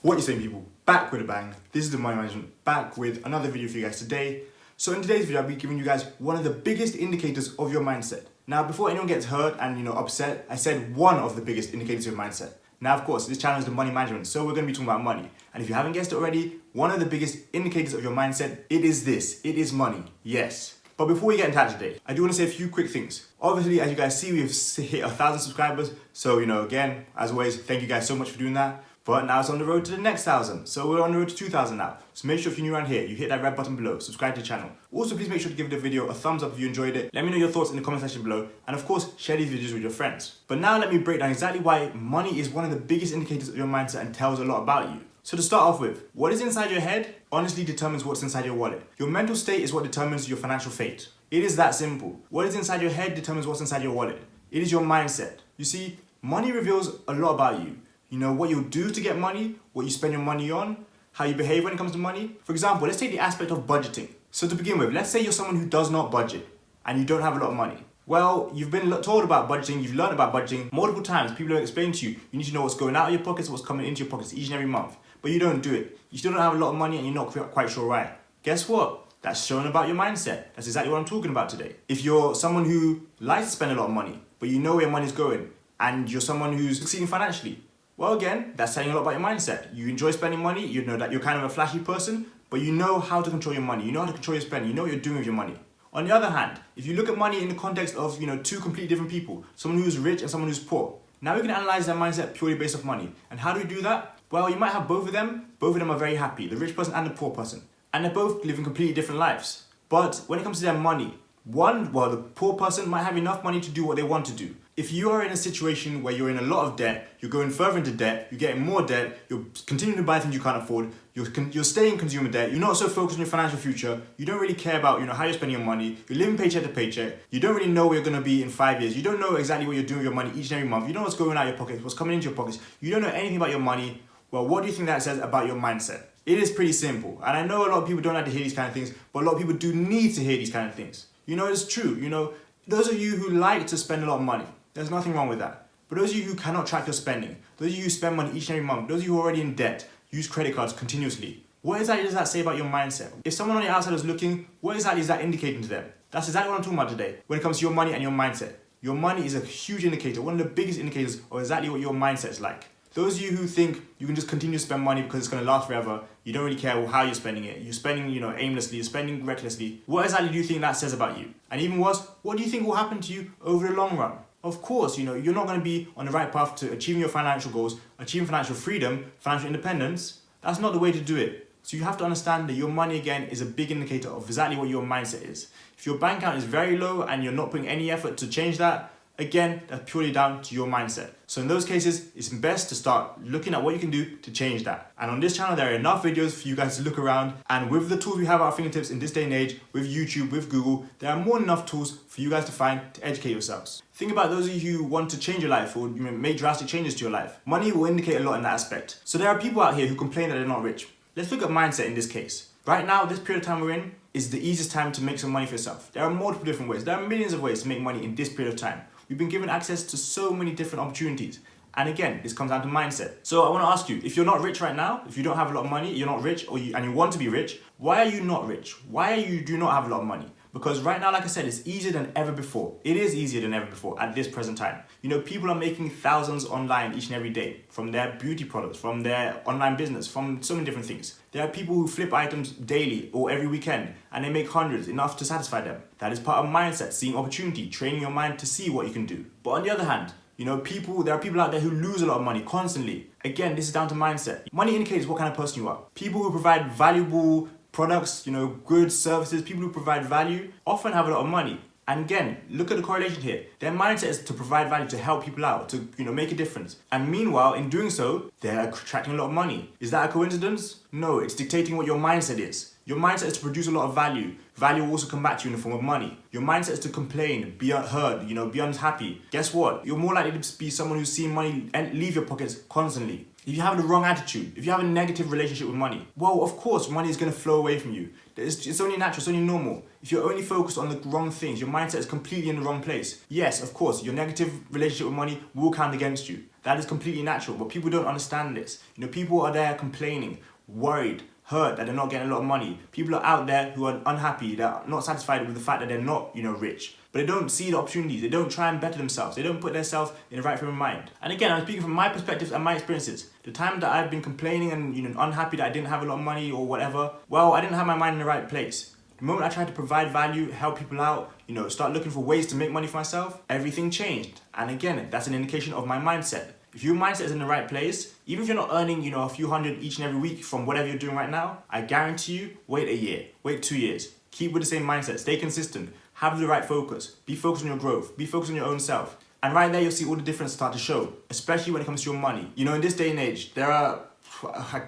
What you saying, people? Back with a bang. This is the Money Management, back with another video for you guys today. So in today's video, I'll be giving you guys one of the biggest indicators of your mindset. Now, before anyone gets hurt and upset, I said one of the biggest indicators of your mindset. Now, of course, this channel is the Money Management, so we're going to be talking about money. And if you haven't guessed it already, one of the biggest indicators of your mindset, it is this. It is money. Yes. But before we get into that today, I do want to say a few quick things. Obviously, as you guys see, we've hit 1,000 subscribers. So, again, as always, thank you guys so much for doing that. But now it's on the road to the next 1,000. So we're on the road to 2,000 now. So make sure if you're new around here, you hit that red button below, subscribe to the channel. Also, please make sure to give the video a thumbs up if you enjoyed it. Let me know your thoughts in the comment section below. And of course, share these videos with your friends. But now let me break down exactly why money is one of the biggest indicators of your mindset and tells a lot about you. So to start off with, what is inside your head honestly determines what's inside your wallet. Your mental state is what determines your financial fate. It is that simple. What is inside your head determines what's inside your wallet. It is your mindset. You see, money reveals a lot about you. What you'll do to get money, what you spend your money on, how you behave when it comes to money. For example, let's take the aspect of budgeting. So to begin with, let's say you're someone who does not budget and you don't have a lot of money. Well, you've been told about budgeting, you've learned about budgeting multiple times. People have explained to you, you need to know what's going out of your pockets, what's coming into your pockets each and every month. But you don't do it. You still don't have a lot of money and you're not quite sure why. Guess what? That's showing about your mindset. That's exactly what I'm talking about today. If you're someone who likes to spend a lot of money, but you know where money's going, and you're someone who's succeeding financially, well, again, that's telling a lot about your mindset. You enjoy spending money, you know that you're kind of a flashy person, but you know how to control your money. You know how to control your spending. You know what you're doing with your money. On the other hand, if you look at money in the context of, two completely different people, someone who's rich and someone who's poor, now we can analyze their mindset purely based off money. And how do we do that? Well, you might have both of them. Both of them are very happy, the rich person and the poor person. And they're both living completely different lives. But when it comes to their money, the poor person might have enough money to do what they want to do. If you are in a situation where you're in a lot of debt, you're going further into debt, you're getting more debt, you're continuing to buy things you can't afford, you're staying in consumer debt, you're not so focused on your financial future, you don't really care about how you're spending your money, you're living paycheck to paycheck, you don't really know where you're going to be in 5 years, you don't know exactly what you're doing with your money each and every month, you know what's going out of your pockets, what's coming into your pockets, you don't know anything about your money. Well, what do you think that says about your mindset? It is pretty simple. And I know a lot of people don't like to hear these kind of things, but a lot of people do need to hear these kind of things. It's true. Those of you who like to spend a lot of money, there's nothing wrong with that. But those of you who cannot track your spending, those of you who spend money each and every month, those of you who are already in debt, use credit cards continuously, what exactly does that say about your mindset? If someone on the outside is looking, what exactly is that indicating to them? That's exactly what I'm talking about today when it comes to your money and your mindset. Your money is a huge indicator, one of the biggest indicators of exactly what your mindset is like. Those of you who think you can just continue to spend money because it's going to last forever, you don't really care how you're spending it. You're spending, aimlessly, you're spending recklessly. What exactly do you think that says about you? And even worse, what do you think will happen to you over the long run? Of course, you're not going to be on the right path to achieving your financial goals, achieving financial freedom, financial independence. That's not the way to do it. So you have to understand that your money, again, is a big indicator of exactly what your mindset is. If your bank account is very low and you're not putting any effort to change that, again, that's purely down to your mindset. So in those cases, it's best to start looking at what you can do to change that. And on this channel, there are enough videos for you guys to look around. And with the tools we have at our fingertips in this day and age, with YouTube, with Google, there are more than enough tools for you guys to find to educate yourselves. Think about those of you who want to change your life or make drastic changes to your life. Money will indicate a lot in that aspect. So there are people out here who complain that they're not rich. Let's look at mindset in this case. Right now, this period of time we're in is the easiest time to make some money for yourself. There are multiple different ways. There are millions of ways to make money in this period of time. We've been given access to so many different opportunities. And again, this comes down to mindset. So I want to ask you, if you're not rich right now, if you don't have a lot of money, you're not rich, and you want to be rich, why are you not rich? Why do you not have a lot of money? Because right now, like I said, it's easier than ever before. It is easier than ever before at this present time. People are making thousands online each and every day from their beauty products, from their online business, from so many different things. There are people who flip items daily or every weekend and they make hundreds, enough to satisfy them. That is part of mindset, seeing opportunity, training your mind to see what you can do. But on the other hand, there are people out there who lose a lot of money constantly. Again, this is down to mindset. Money indicates what kind of person you are. People who provide valuable products, goods, services, people who provide value often have a lot of money. And again, look at the correlation here. Their mindset is to provide value, to help people out, to make a difference. And meanwhile, in doing so, they're attracting a lot of money. Is that a coincidence? No, it's dictating what your mindset is. Your mindset is to produce a lot of value. value will also come back to you in the form of money. Your mindset is to complain, be hurt, be unhappy. Guess what? You're more likely to be someone who's seeing money leave your pockets constantly. If you have the wrong attitude, if you have a negative relationship with money, well, of course, money is going to flow away from you. It's only natural, it's only normal. If you're only focused on the wrong things, your mindset is completely in the wrong place. Yes, of course, your negative relationship with money will count against you. That is completely natural, but people don't understand this. People are there complaining, worried, hurt that they're not getting a lot of money. People are out there who are unhappy, that are not satisfied with the fact that they're not, rich. But they don't see the opportunities. They don't try and better themselves. They don't put themselves in the right frame of mind. And again, I'm speaking from my perspectives and my experiences. The time that I've been complaining and unhappy that I didn't have a lot of money or whatever, well, I didn't have my mind in the right place. The moment I tried to provide value, help people out, start looking for ways to make money for myself, everything changed. And again, that's an indication of my mindset. If your mindset is in the right place, even if you're not earning, a few hundred each and every week from whatever you're doing right now, I guarantee you, wait a year, wait 2 years. Keep with the same mindset, stay consistent, have the right focus, be focused on your growth, be focused on your own self. And right there, you'll see all the difference start to show, especially when it comes to your money. In this day and age, there are,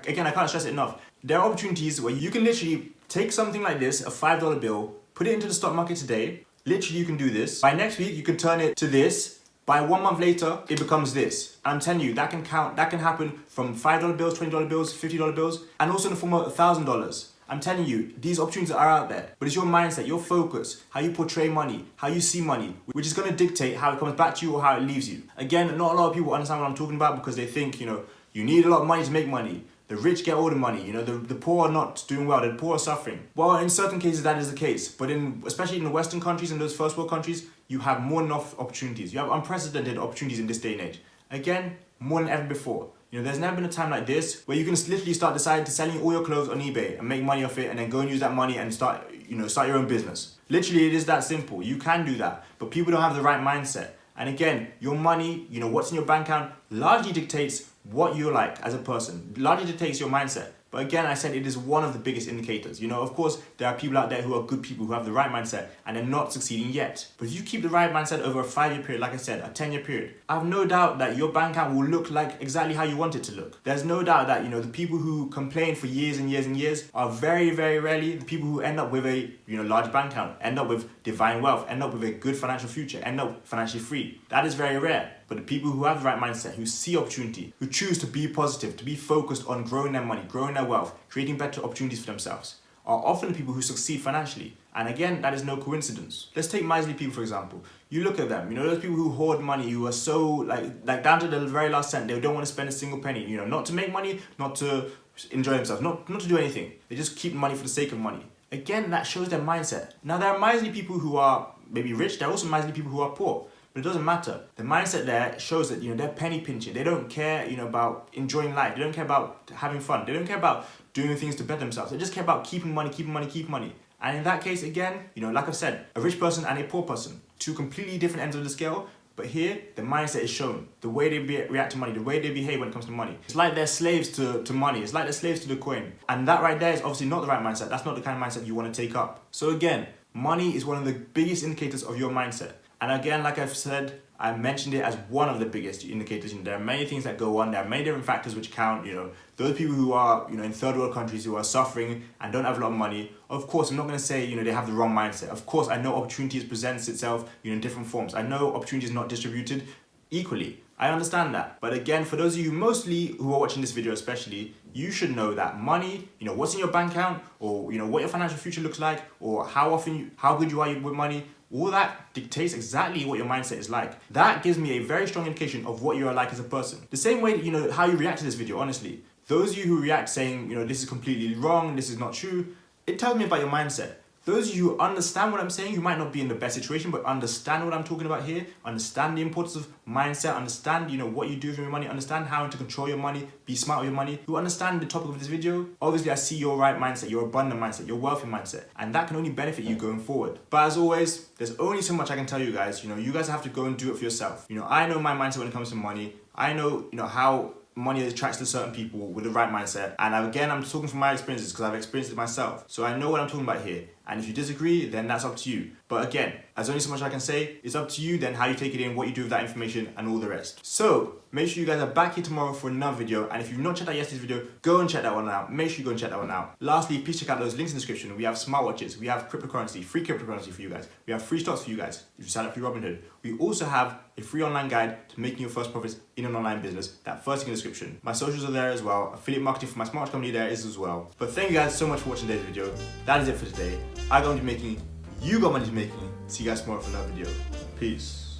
again, I can't stress it enough, there are opportunities where you can literally take something like this, a $5 bill, put it into the stock market today. Literally, you can do this. By next week, you can turn it to this. By 1 month later, it becomes this. I'm telling you, that can happen from $5 bills, $20 bills, $50 bills, and also in the form of $1,000. I'm telling you, these opportunities are out there, but it's your mindset, your focus, how you portray money, how you see money, which is going to dictate how it comes back to you or how it leaves you. Again, not a lot of people understand what I'm talking about because they think, you need a lot of money to make money. The rich get all the money, the poor are not doing well, the poor are suffering. Well, in certain cases that is the case, but especially in the Western countries and those first world countries, you have more than enough opportunities. You have unprecedented opportunities in this day and age. Again, more than ever before. There's never been a decide like this where you can literally start deciding to selling all your clothes on eBay and make money off it and then go and use that money and start your own business. Literally, it is that simple. You can do that, but people don't have the right mindset. And again, your money, what's in your bank account largely dictates what you're like as a person, largely dictates your mindset. But again, I said it is one of the biggest indicators. Of course, there are people out there who are good people who have the right mindset and they're not succeeding yet. But if you keep the right mindset over a 5-year period, like I said, a 10-year period, I have no doubt that your bank account will look like exactly how you want it to look. There's no doubt that, the people who complain for years and years and years are very, very rarely the people who end up with a, large bank account, end up with divine wealth, end up with a good financial future, end up financially free. That is very rare. But the people who have the right mindset, who see opportunity, who choose to be positive, to be focused on growing their money, growing their wealth, creating better opportunities for themselves, are often the people who succeed financially. And again, that is no coincidence. Let's take miserly people, for example. You look at them, those people who hoard money, who are so, like down to the very last cent, they don't want to spend a single penny, not to make money, not to enjoy themselves, not to do anything. They just keep money for the sake of money. Again, that shows their mindset. Now, there are miserly people who are maybe rich, there are also miserly people who are poor. But it doesn't matter. The mindset there shows that, they're penny pinching. They don't care, about enjoying life. They don't care about having fun. They don't care about doing things to better themselves. They just care about keeping money. And in that case, again, like I've said, a rich person and a poor person, two completely different ends of the scale. But here, the mindset is shown. The way they react to money, the way they behave when it comes to money. It's like they're slaves to money. It's like they're slaves to the coin. And that right there is obviously not the right mindset. That's not the kind of mindset you want to take up. So again, money is one of the biggest indicators of your mindset. And again, like I've said, I mentioned it as one of the biggest indicators. There are many things that go on. There are many different factors which count. Those people who are, in third world countries who are suffering and don't have a lot of money. Of course, I'm not going to say, they have the wrong mindset. Of course, I know opportunities presents itself, in different forms. I know opportunities not distributed equally. I understand that. But again, for those of you mostly who are watching this video especially, you should know that money, what's in your bank account, or, what your financial future looks like, or how good you are with money, all that dictates exactly what your mindset is like. That gives me a very strong indication of what you are like as a person. The same way that, how you react to this video, honestly. Those of you who react saying, this is completely wrong, this is not true, it tells me about your mindset. Those of you who understand what I'm saying, who might not be in the best situation, but understand what I'm talking about here, understand the importance of mindset, understand, what you do with your money, understand how to control your money, be smart with your money, who understand the topic of this video, obviously I see your right mindset, your abundant mindset, your wealthy mindset, and that can only benefit you going forward. But as always, there's only so much I can tell you guys. You guys have to go and do it for yourself. I know my mindset when it comes to money. I know, how money attracts to certain people with the right mindset. And again, I'm talking from my experiences because I've experienced it myself. So I know what I'm talking about here. And if you disagree, then that's up to you. But again, there's only so much I can say. It's up to you then how you take it in, what you do with that information, and all the rest. So make sure you guys are back here tomorrow for another video. And if you've not checked out yesterday's video, go and check that one out. Make sure you go and check that one out. Lastly, please check out those links in the description. We have smartwatches, we have cryptocurrency, free cryptocurrency for you guys. We have free stocks for you guys if you sign up for Robinhood. We also have a free online guide to making your first profits in an online business. That first link in the description. My socials are there as well. Affiliate marketing for my smartwatch company there is as well. But thank you guys so much for watching today's video. That is it for today. I got money to making, you got money to making. See you guys tomorrow for another video. Peace.